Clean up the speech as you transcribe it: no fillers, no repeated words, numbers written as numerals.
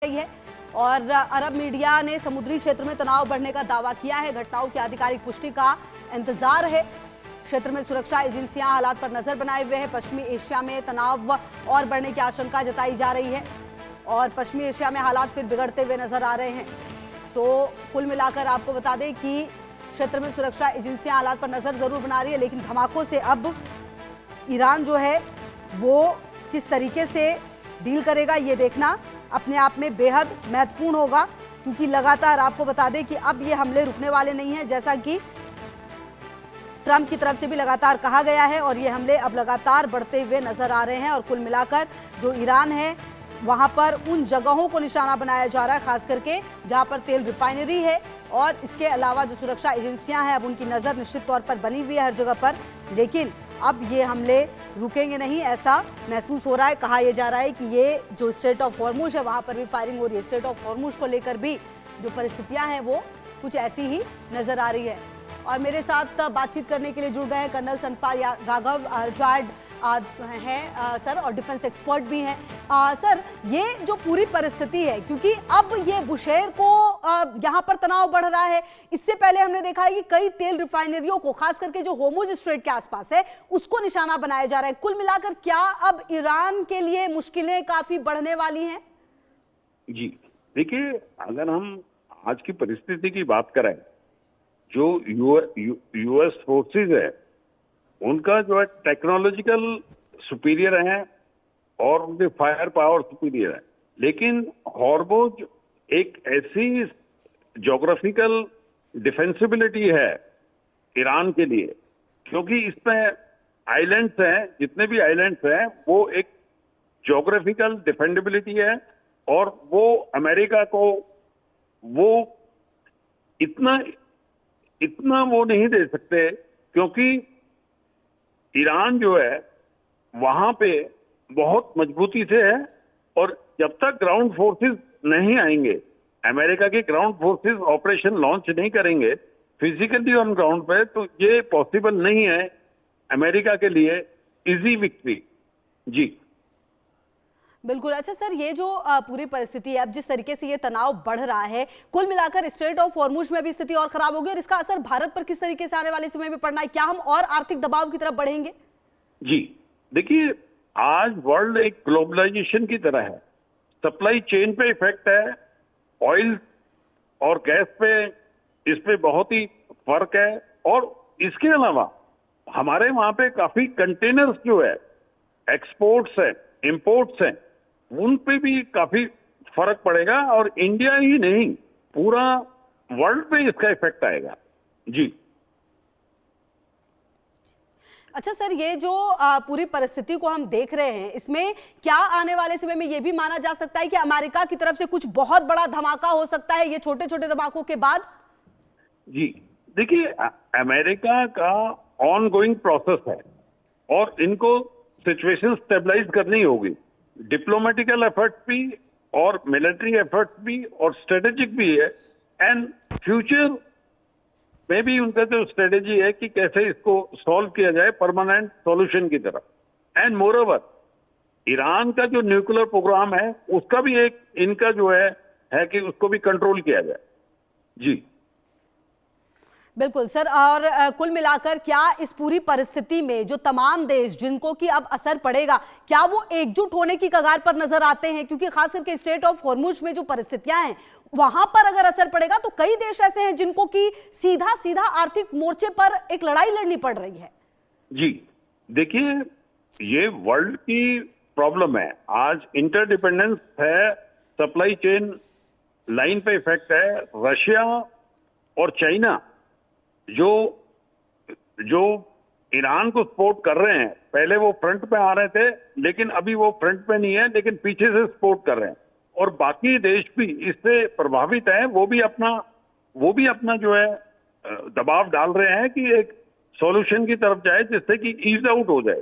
रही है और अरब मीडिया ने समुद्री क्षेत्र में तनाव बढ़ने का दावा किया है। घटनाओं की आधिकारिक पुष्टि का इंतजार है। क्षेत्र में सुरक्षा एजेंसियां हालात पर नजर बनाए हुए हैं। पश्चिमी एशिया में तनाव और बढ़ने की आशंका जताई जा रही है और पश्चिमी एशिया में हालात फिर बिगड़ते हुए नजर आ रहे हैं। तो कुल मिलाकर आपको बता दें कि क्षेत्र में सुरक्षा एजेंसियां हालात पर नजर जरूर बना रही है, लेकिन धमाकों से अब ईरान जो है वो किस तरीके से डील करेगा ये देखना अपने आप में बेहद महत्वपूर्ण होगा, क्योंकि लगातार आपको बता दें कि अब ये हमले रुकने वाले नहीं हैं, जैसा कि ट्रंप की तरफ से भी लगातार कहा गया है और ये हमले अब लगातार बढ़ते हुए नजर आ रहे हैं। और कुल मिलाकर जो ईरान है वहां पर उन जगहों को निशाना बनाया जा रहा है, खास करके जहां पर तेल रिफाइनरी है और इसके अलावा जो सुरक्षा एजेंसियां हैं अब उनकी नजर निश्चित तौर पर बनी हुई है हर जगह पर। लेकिन अब ये हमले रुकेंगे नहीं, ऐसा महसूस हो रहा है। कहा यह जा रहा है कि ये जो स्ट्रेट ऑफ हॉर्मुज है वहां पर भी फायरिंग हो रही है। स्ट्रेट ऑफ हॉर्मुज को लेकर भी जो परिस्थितियां हैं वो कुछ ऐसी ही नजर आ रही है। और मेरे साथ बातचीत करने के लिए जुड़ गए हैं कर्नल सतपाल राघव, रिटायर्ड हैं सर और डिफेंस एक्सपर्ट भी हैं। सर, ये जो पूरी परिस्थिति है, क्योंकि अब ये बुशेयर को यहाँ पर तनाव बढ़ रहा है। इससे पहले हमने देखा है कि कई तेल रिफाइनरियों को, खास करके जो होर्मुज स्ट्रेट के आसपास है, उसको निशाना बनाया जा रहा है। कुल मिलाकर क्या अब ईरान के लिए मुश्किलें काफी बढ़ने वाली हैं? जी देखिए, अगर हम आज की परिस्थिति की बात करें, जो यूएस फोर्सेस है उनका जो है टेक्नोलॉजिकल सुपीरियर है और उनके फायर पावर सुपीरियर है, लेकिन हॉर्मुज एक ऐसी ज्योग्राफिकल डिफेंसिबिलिटी है ईरान के लिए, क्योंकि इसमें आइलैंड्स हैं, जितने भी आइलैंड्स हैं वो एक ज्योग्राफिकल डिफेंडेबिलिटी है और वो अमेरिका को वो इतना वो नहीं दे सकते, क्योंकि ईरान जो है वहां पे बहुत मजबूती से है और जब तक ग्राउंड फोर्सेस नहीं आएंगे, अमेरिका के ग्राउंड फोर्सेस ऑपरेशन लॉन्च नहीं करेंगे फिजिकली ऑन ग्राउंड पे, तो ये पॉसिबल नहीं है अमेरिका के लिए इजी विक्ट्री। जी बिल्कुल। अच्छा सर, ये जो पूरी परिस्थिति है, अब जिस तरीके से ये तनाव बढ़ रहा है, कुल मिलाकर स्ट्रेट ऑफ हॉर्मुज में भी स्थिति और खराब होगी और इसका असर भारत पर किस तरीके से आने वाले समय में पड़ना है? क्या हम और आर्थिक दबाव की तरफ बढ़ेंगे? जी देखिए, आज वर्ल्ड एक ग्लोबलाइजेशन की तरह है। सप्लाई चेन पे इफेक्ट है, ऑयल और गैस पे, इस पे बहुत ही फर्क है। और इसके अलावा हमारे वहां पे काफी कंटेनर्स जो है, एक्सपोर्ट्स है, इंपोर्ट्स हैं, उन पे भी काफी फर्क पड़ेगा और इंडिया ही नहीं पूरा वर्ल्ड पे इसका इफेक्ट आएगा। जी अच्छा सर, ये जो पूरी परिस्थिति को हम देख रहे हैं, इसमें क्या आने वाले समय में ये भी माना जा सकता है कि अमेरिका की तरफ से कुछ बहुत बड़ा धमाका हो सकता है ये छोटे छोटे धमाकों के बाद? जी देखिए, अमेरिका का ऑन गोइंग प्रोसेस है और इनको सिचुएशन स्टेबलाइज करनी होगी। डिप्लोमेटिकल एफर्ट्स भी और मिलिट्री एफर्ट्स भी और स्ट्रेटेजिक भी है, एंड फ्यूचर में भी उनका जो स्ट्रेटेजी है कि कैसे इसको सॉल्व किया जाए परमानेंट सॉल्यूशन की तरफ। एंड मोरओवर ईरान का जो न्यूक्लियर प्रोग्राम है उसका भी एक इनका जो है कि उसको भी कंट्रोल किया जाए। जी बिल्कुल सर। और कुल मिलाकर क्या इस पूरी परिस्थिति में जो तमाम देश जिनको कि अब असर पड़ेगा, क्या वो एकजुट होने की कगार पर नजर आते हैं? क्योंकि खास करके स्ट्रेट ऑफ हॉर्मुज में जो परिस्थितियां हैं वहां पर अगर असर पड़ेगा तो कई देश ऐसे हैं जिनको कि सीधा सीधा आर्थिक मोर्चे पर एक लड़ाई लड़नी पड़ रही है। जी देखिए, ये वर्ल्ड की प्रॉब्लम है। आज इंटरडिपेंडेंस है, सप्लाई चेन लाइन पे इफेक्ट है। रशिया और चाइना जो ईरान को सपोर्ट कर रहे हैं, पहले वो फ्रंट पे आ रहे थे लेकिन अभी वो फ्रंट पे नहीं है, लेकिन पीछे से सपोर्ट कर रहे हैं। और बाकी देश भी इससे प्रभावित हैं, वो भी अपना जो है दबाव डाल रहे हैं कि एक सॉल्यूशन की तरफ जाए जिससे कि ईज आउट हो जाए।